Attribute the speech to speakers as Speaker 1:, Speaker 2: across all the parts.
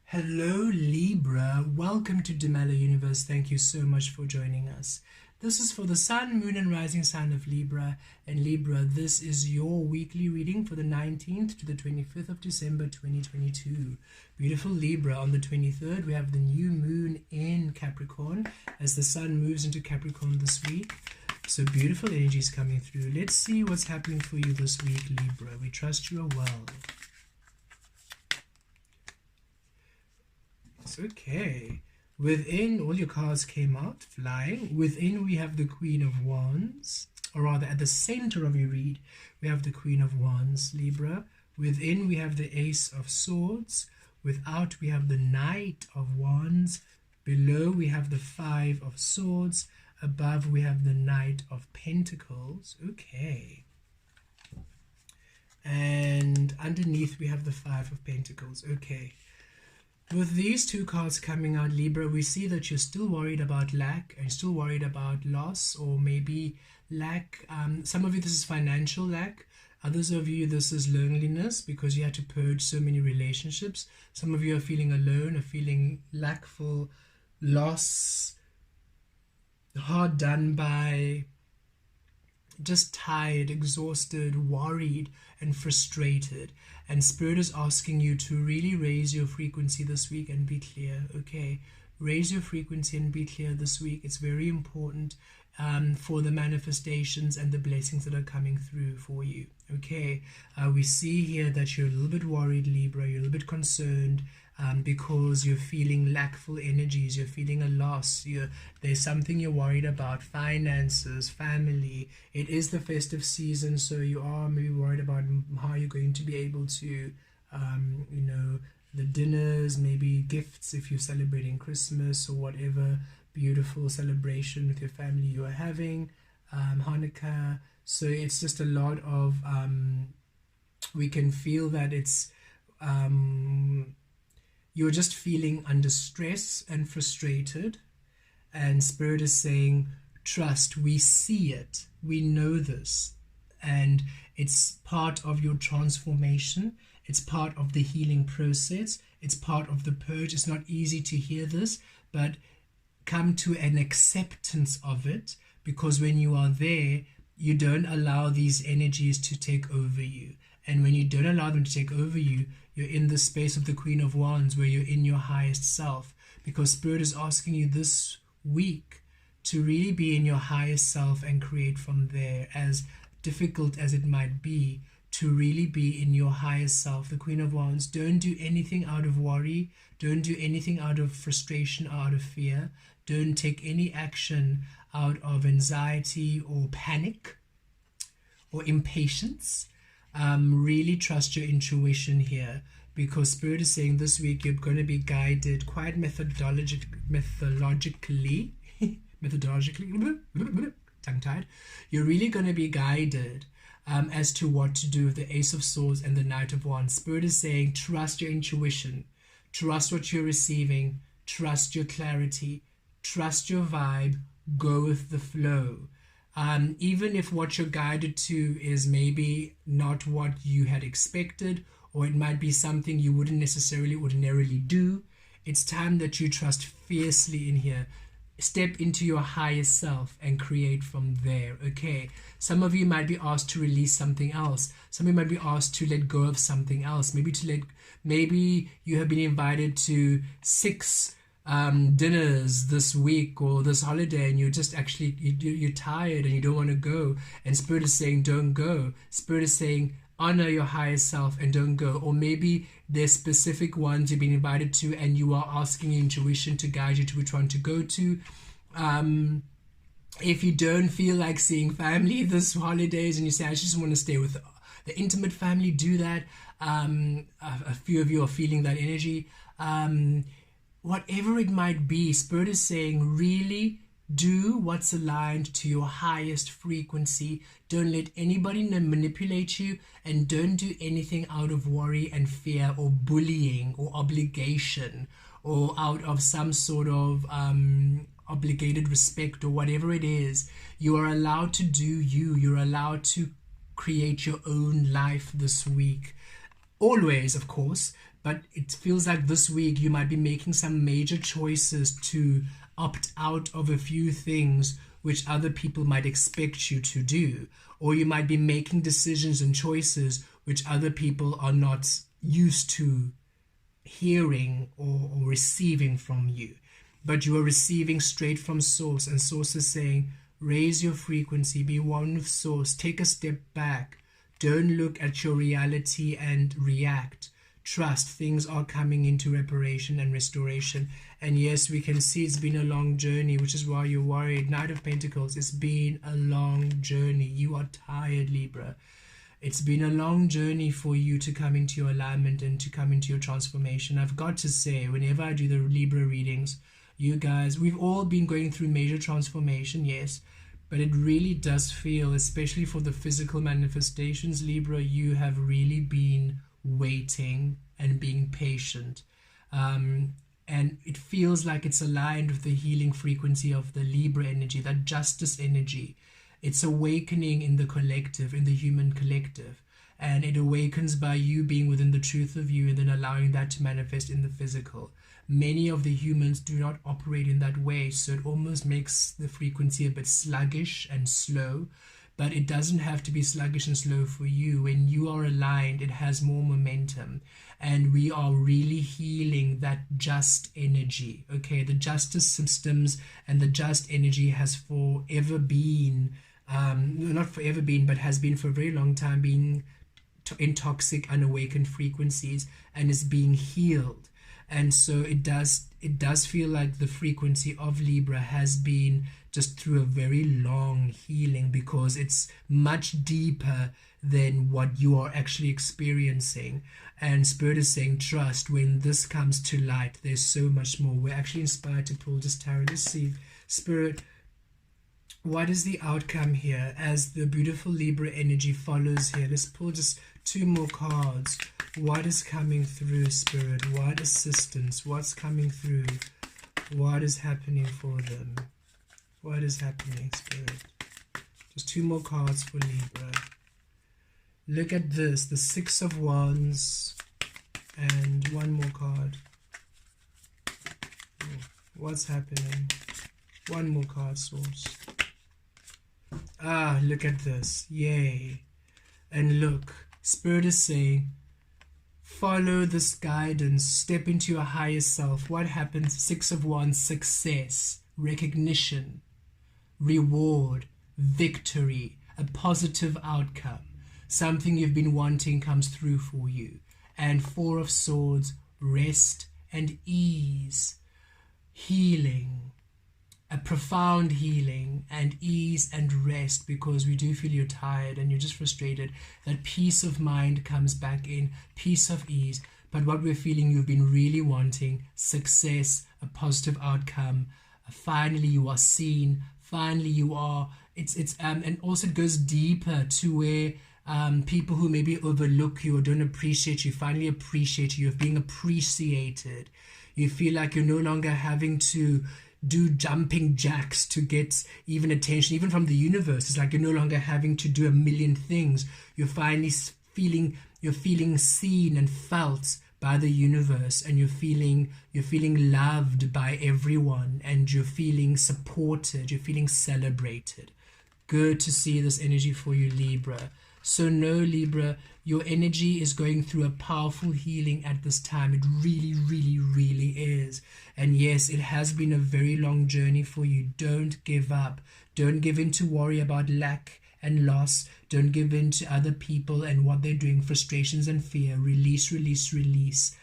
Speaker 1: Hello Libra, welcome to Demella Universe. Thank you so much for joining us. This is for the Sun, Moon and Rising sign of Libra. And Libra, this is your weekly reading for the 19th to the 25th of December 2022. Beautiful Libra, on the 23rd we have the new moon in Capricorn as the Sun moves into Capricorn this week. So beautiful energies coming through. Let's see what's happening for you this week, Libra. We trust you are well. Okay, within, all your cards came out flying. Within we have the Queen of Wands, or rather at the center of your read we have the Queen of Wands, Libra. Within we have the Ace of Swords. Without we have the Knight of Wands. Below we have the Five of Swords. Above we have the Knight of Pentacles. Okay, and underneath we have the Five of Pentacles. Okay, with these two cards coming out, Libra, we see that you're still worried about lack and still worried about loss, or maybe lack. Some of you, this is financial lack. Others of you, this is loneliness because you had to purge so many relationships. Some of you are feeling alone, are feeling lackful, loss, hard done by, just tired, exhausted, worried and frustrated. And Spirit is asking you to really raise your frequency this week and be clear. Okay, raise your frequency and be clear this week. It's very important for the manifestations and the blessings that are coming through for you. Okay, we see here that you're a little bit worried, Libra. You're a little bit concerned because you're feeling lackful energies, you're feeling a loss, there's something you're worried about, finances, family. It is the festive season, so you are maybe worried about how you're going to be able to, the dinners, maybe gifts if you're celebrating Christmas or whatever beautiful celebration with your family you are having, Hanukkah. So it's just a lot of, we can feel that it's, you're just feeling under stress and frustrated, and Spirit is saying, trust, we see it, we know this, and it's part of your transformation, it's part of the healing process, it's part of the purge. It's not easy to hear this, but come to an acceptance of it, because when you are there, you don't allow these energies to take over you. And when you don't allow them to take over you, you're in the space of the Queen of Wands, where you're in your highest self, because Spirit is asking you this week to really be in your highest self and create from there, as difficult as it might be, to really be in your highest self. The Queen of Wands, don't do anything out of worry, don't do anything out of frustration or out of fear, don't take any action out of anxiety or panic or impatience. Really trust your intuition here, because Spirit is saying this week you're going to be guided quite methodologically tongue-tied. You're really going to be guided as to what to do with the Ace of Swords and the Knight of Wands. Spirit is saying trust your intuition, trust what you're receiving, trust your clarity, trust your vibe, go with the flow. Even if what you're guided to is maybe not what you had expected, or it might be something you wouldn't necessarily ordinarily do, it's time that you trust fiercely in here. Step into your highest self and create from there. Okay, some of you might be asked to release something else. Some of you might be asked to let go of something else. Maybe you have been invited to 6 dinners this week or this holiday, and you're just actually you're tired and you don't want to go, and Spirit is saying don't go. Spirit is saying honor your highest self and don't go. Or maybe there's specific ones you've been invited to and you are asking your intuition to guide you to which one to go to. If you don't feel like seeing family this holidays and you say I just want to stay with the intimate family, do that. A few of you are feeling that energy. Whatever it might be, Spirit is saying really do what's aligned to your highest frequency. Don't let anybody manipulate you, and don't do anything out of worry and fear or bullying or obligation, or out of some sort of obligated respect or whatever it is. You are allowed to do you. You're allowed to create your own life this week. Always, of course, but it feels like this week you might be making some major choices to opt out of a few things which other people might expect you to do, or you might be making decisions and choices which other people are not used to hearing or receiving from you, but you are receiving straight from source, and source is saying, raise your frequency, be one with source, take a step back, don't look at your reality and react. Trust, things are coming into reparation and restoration. And yes, we can see it's been a long journey, which is why you're worried. Knight of Pentacles, it's been a long journey. You are tired, Libra. It's been a long journey for you to come into your alignment and to come into your transformation. I've got to say, whenever I do the Libra readings, you guys, we've all been going through major transformation, yes, but it really does feel, especially for the physical manifestations, Libra, you have really been waiting and being patient, and it feels like it's aligned with the healing frequency of the Libra energy, that justice energy. It's awakening in the collective, in the human collective, and it awakens by you being within the truth of you and then allowing that to manifest in the physical. Many of the humans do not operate in that way, so it almost makes the frequency a bit sluggish and slow. But it doesn't have to be sluggish and slow for you. When you are aligned, it has more momentum. And we are really healing that just energy. Okay, the justice systems and the just energy has forever been, not forever been, but has been for a very long time, being in toxic, unawakened frequencies, and is being healed. And so it does feel like the frequency of Libra has been just through a very long healing, because it's much deeper than what you are actually experiencing. And Spirit is saying, trust, when this comes to light, there's so much more. We're actually inspired to pull this tarot. Let's see, Spirit, what is the outcome here as the beautiful Libra energy follows here? Let's pull just 2 more cards. What is coming through, Spirit? What assistance? What's coming through? What is happening for them? What is happening, Spirit? Just 2 more cards for Libra. Look at this, the 6 of Wands, and 1 more card. What's happening? 1 more card, Source. Ah, look at this. Yay. And look, Spirit is saying, follow this guidance, step into your higher self. What happens? 6 of Wands, success, recognition, reward, victory, a positive outcome. Something you've been wanting comes through for you. And 4 of Swords, rest and ease, healing, a profound healing and ease and rest, because we do feel you're tired and you're just frustrated. That peace of mind comes back in, peace of ease. But what we're feeling you've been really wanting, success, a positive outcome. Finally you are seen, finally you are, and also it goes deeper to where people who maybe overlook you or don't appreciate you finally appreciate you. You're being appreciated. You feel like you're no longer having to do jumping jacks to get even attention, even from the universe. It's like you're no longer having to do a million things. You're finally feeling seen and felt by the universe, and you're feeling loved by everyone, and you're feeling supported, you're feeling celebrated. Good to see this energy for you, Libra. So know, Libra, your energy is going through a powerful healing at this time. It really, really, really is. And yes, it has been a very long journey for you. Don't give up. Don't give in to worry about lack and loss. Don't give in to other people and what they're doing, frustrations and fear. Release, release, release.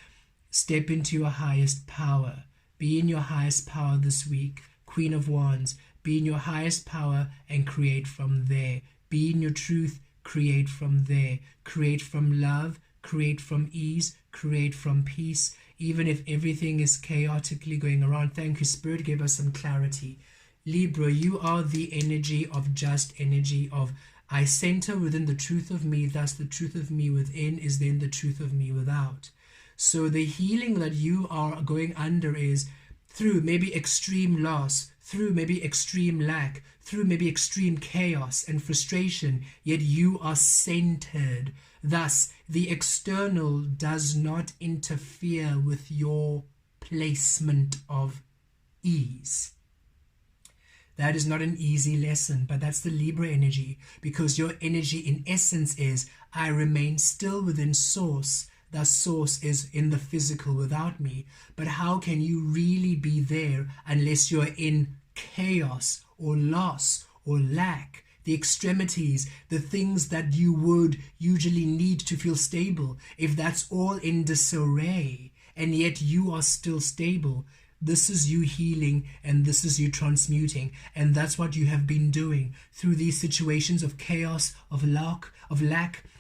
Speaker 1: Step into your highest power. Be in your highest power this week. Queen of Wands, be in your highest power and create from there. Be in your truth. Create from there. Create from love, create from ease, create from peace, even if everything is chaotically going around. Thank you, Spirit, give us some clarity. Libra, you are the energy of just energy of I center within the truth of me, thus the truth of me within is then the truth of me without. So the healing that you are going under is through maybe extreme loss, through maybe extreme lack, through maybe extreme chaos and frustration, yet you are centered. Thus, the external does not interfere with your placement of ease. That is not an easy lesson, but that's the Libra energy, because your energy in essence is, I remain still within source. The source is in the physical without me. But how can you really be there unless you're in chaos or loss or lack? The extremities, the things that you would usually need to feel stable, if that's all in disarray, and yet you are still stable, this is you healing and this is you transmuting. And that's what you have been doing through these situations of chaos, of lack,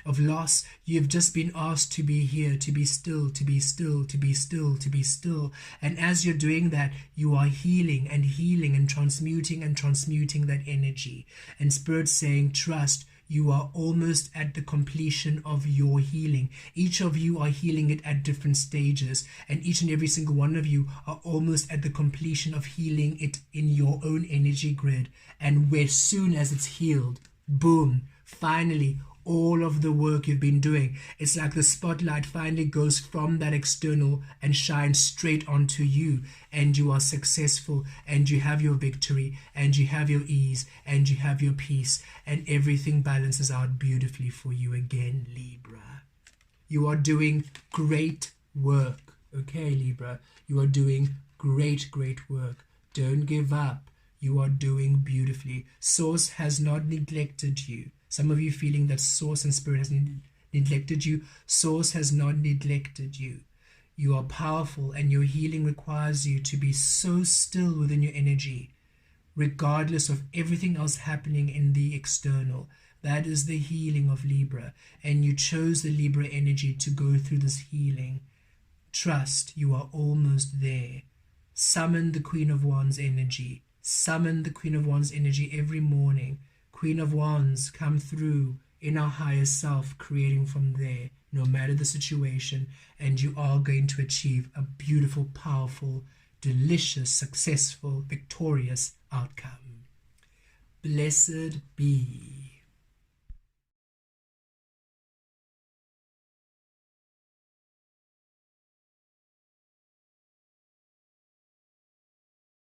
Speaker 1: of loss. You've just been asked to be here, to be still, to be still, to be still, to be still. And as you're doing that, you are healing and transmuting that energy. And Spirit's saying, trust. You are almost at the completion of your healing. Each of you are healing it at different stages, and each and every single one of you are almost at the completion of healing it in your own energy grid. And where soon as it's healed, boom, finally, all of the work you've been doing, it's like the spotlight finally goes from that external and shines straight onto you, and you are successful, and you have your victory, and you have your ease, and you have your peace, and everything balances out beautifully for you again, Libra. You are doing great work, okay, Libra? You are doing great work. Don't give up. You are doing beautifully. Source has not neglected you. Some of you feeling that Source and Spirit has neglected you. Source has not neglected you. You are powerful, and your healing requires you to be so still within your energy, regardless of everything else happening in the external. That is the healing of Libra, and you chose the Libra energy to go through this healing. Trust, you are almost there. Summon the Queen of Wands energy. Summon the Queen of Wands energy every morning. Queen of Wands, come through in our higher self, creating from there, no matter the situation, and you are going to achieve a beautiful, powerful, delicious, successful, victorious outcome. Blessed be.